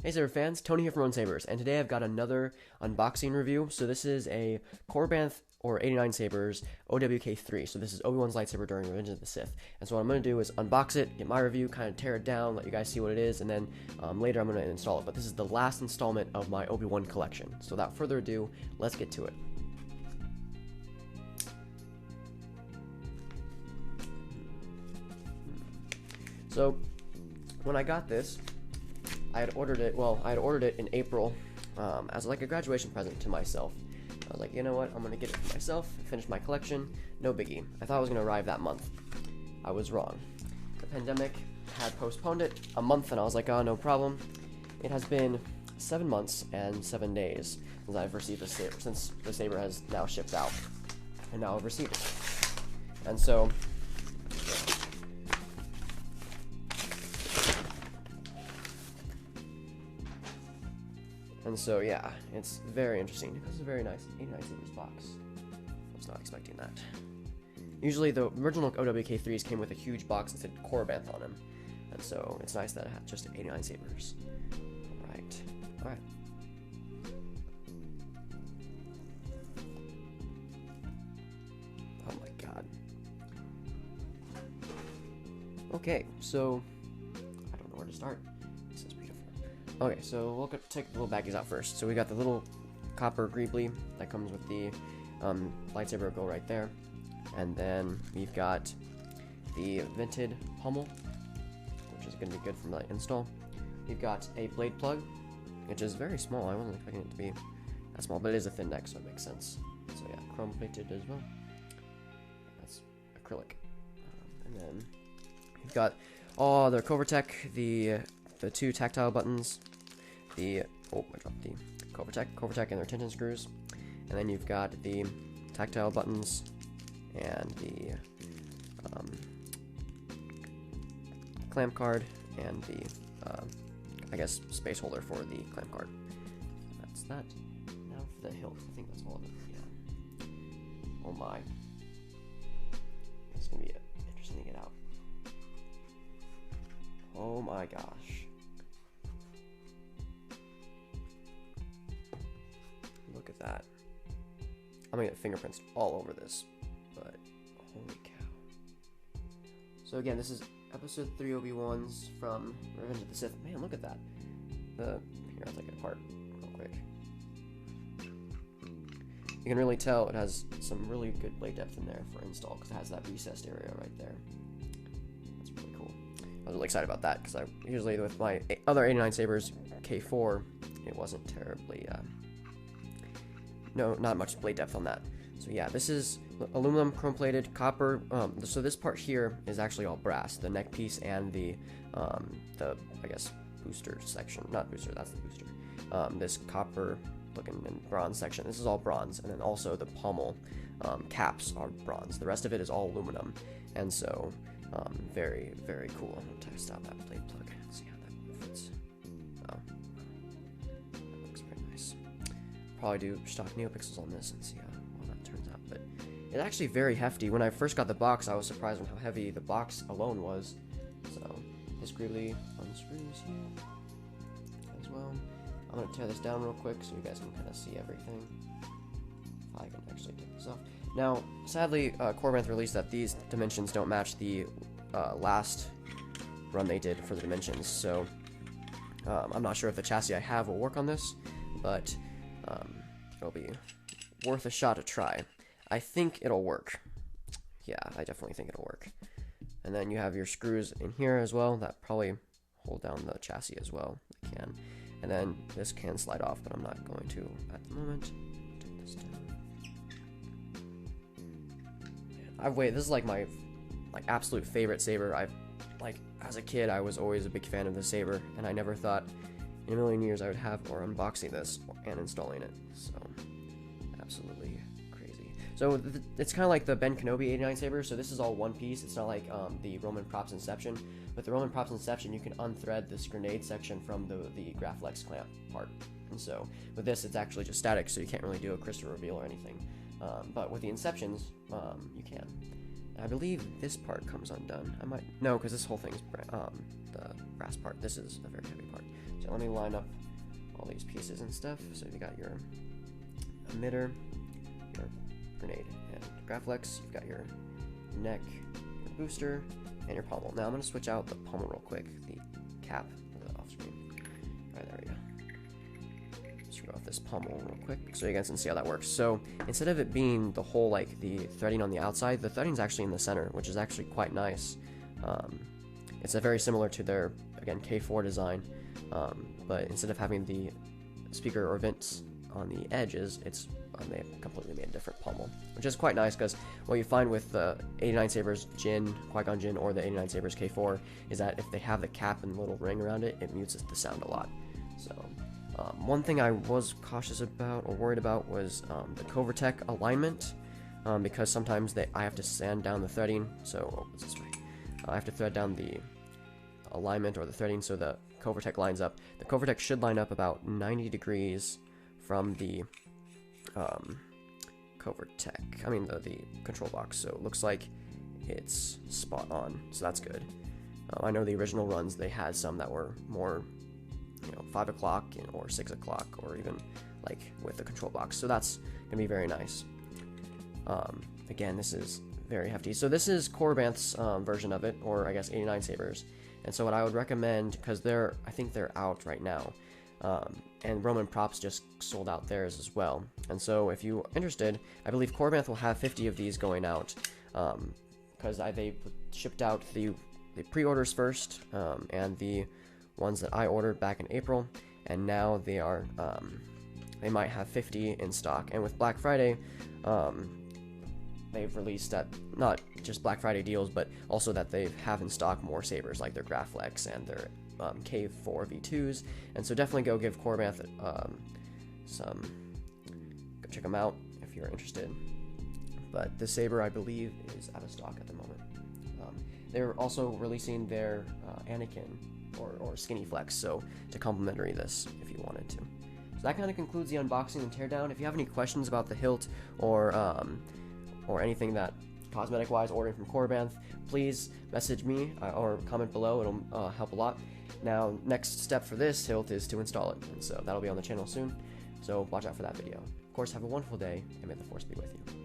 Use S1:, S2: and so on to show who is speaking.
S1: Hey Saber fans, Tony here from Sabers, and today I've got another unboxing review. So this is a Korbanth or 89Sabers OWK3. So this is Obi Wan's lightsaber during Revenge of the Sith. And so what I'm going to do is unbox it, get my review, kind of tear it down, let you guys see what it is, and then later I'm going to install it. But this is the last installment of my Obi Wan collection. So without further ado, let's get to it. So when I got this, I had ordered it in April as like a graduation present to myself. I was like, you know what, I'm going to get it for myself, finish my collection, no biggie. I thought it was going to arrive that month. I was wrong. The pandemic had postponed it a month, and I was like, oh, no problem. It has been 7 months and 7 days since I've received the saber, since the saber has now shipped out, and now I've received it. And so yeah, it's very interesting because it's a very nice 89Sabers box. I was not expecting that. Usually the original OWK3s came with a huge box that said Korbanth on them, and so it's nice that it had just 89Sabers. Alright. Oh my god. Okay, so I don't know where to start. This is beautiful. Okay, so we'll take the little baggies out first. So we got the little copper greebly that comes with the lightsaber go right there. And then we've got the vented pommel, which is going to be good for the install. We've got a blade plug, which is very small. I wasn't expecting it to be that small, but it is a thin neck, so it makes sense. So yeah, chrome plated as well. That's acrylic. And then we've got the Korbanth, the two tactile buttons, I dropped the Korbanth and their tension screws, and then you've got the tactile buttons and the clamp card and the I guess space holder for the clamp card. That's that. Now for the hilt. I think that's all of it. Yeah. Oh my. It's gonna be interesting to get out. Oh my gosh. Look at that. I'm gonna get fingerprints all over this, but holy cow. So again, this is episode 3 Obi Wan's from Revenge of the Sith. Man, look at that. Here, I'll take it apart real quick. You can really tell it has some really good blade depth in there for install, because it has that recessed area right there. That's really cool. I was really excited about that, because I usually with my other 89Sabers K4, it wasn't terribly not much blade depth on that. So yeah, this is aluminum, chrome plated, copper. So this part here is actually all brass, the neck piece and the I guess booster section, not booster, that's the booster. This copper looking and bronze section, this is all bronze, and then also the pommel caps are bronze. The rest of it is all aluminum, and so very, very cool. I'm gonna test out that blade plug and see how that fits. Oh, that looks very nice. Probably do stock neopixels on this and see how well that turns out. But it's actually very hefty. When I first got the box, I was surprised on how heavy the box alone was. So this greebly unscrews here as well. I'm gonna tear this down real quick so you guys can kind of see everything. If I can actually take this off. Now, sadly, Korbanth released that these dimensions don't match the last run they did for the dimensions. So I'm not sure if the chassis I have will work on this, but it'll be worth a shot to try. I think it'll work. Yeah, I definitely think it'll work. And then you have your screws in here as well that probably hold down the chassis as well. They can. And then this can slide off, but I'm not going to at the moment. Take this down. This is like my absolute favorite saber. As a kid, I was always a big fan of the saber, and I never thought in a million years I would have or unboxing this and installing it. So absolutely crazy. So it's kind of like the Ben Kenobi 89Saber. So this is all one piece. It's not like the Roman Props Inception. With the Roman Props Inception, you can unthread this grenade section from the Graflex clamp part. And so with this, it's actually just static, so you can't really do a crystal reveal or anything. But with the Inceptions, you can. And I believe this part comes undone. No, because this whole thing's the brass part. This is a very heavy part. So let me line up all these pieces and stuff. So you got your emitter, your grenade and Graflex, you've got your neck, your booster, and your pommel. Now I'm going to switch out the pommel real quick, the cap off screen. Alright, there we go. Screw off this pommel real quick so you guys can see how that works. So instead of it being the whole, like, the threading on the outside, the threading's actually in the center, which is actually quite nice. It's a very similar to their, again, K4 design, but instead of having the speaker or vents on the edges, it's they completely made a different pommel, which is quite nice, because what you find with the 89Sabers Jinn, Qui-Gon Jinn, or the 89Sabers K4 is that if they have the cap and little ring around it, it mutes the sound a lot. So one thing I was cautious about or worried about was the Korbanth alignment, because sometimes I have to sand down the threading. So what's this way? I have to thread down the alignment or the threading so the Korbanth lines up. The Korbanth should line up about 90 degrees from the the control box, so it looks like it's spot on, so that's good. I know the original runs, they had some that were more, 5 o'clock or 6 o'clock, or even like with the control box, so that's gonna be very nice. Again, this is very hefty. So this is Korbanth's version of it, or I guess 89Sabers, and so what I would recommend, because I think they're out right now, and Roman Props just sold out theirs as well. And so if you're interested, I believe Korbanth will have 50 of these going out, because they shipped out the pre-orders first, and the ones that I ordered back in April, and now they might have 50 in stock. And with Black Friday, they've released that, not just Black Friday deals, but also that they have in stock more sabers, like their Graflex and their K4 V2s, and so definitely go give Korbanth go check them out if you're interested. But this saber, I believe, is out of stock at the moment. They're also releasing their Anakin or Skinny Flex, so to complementary this if you wanted to. So that kind of concludes the unboxing and teardown. If you have any questions about the hilt or anything that cosmetic-wise ordering from Korbanth, please message me or comment below. It'll help a lot. Now, next step for this hilt is to install it, and so that'll be on the channel soon, so watch out for that video. Of course, have a wonderful day, and may the Force be with you.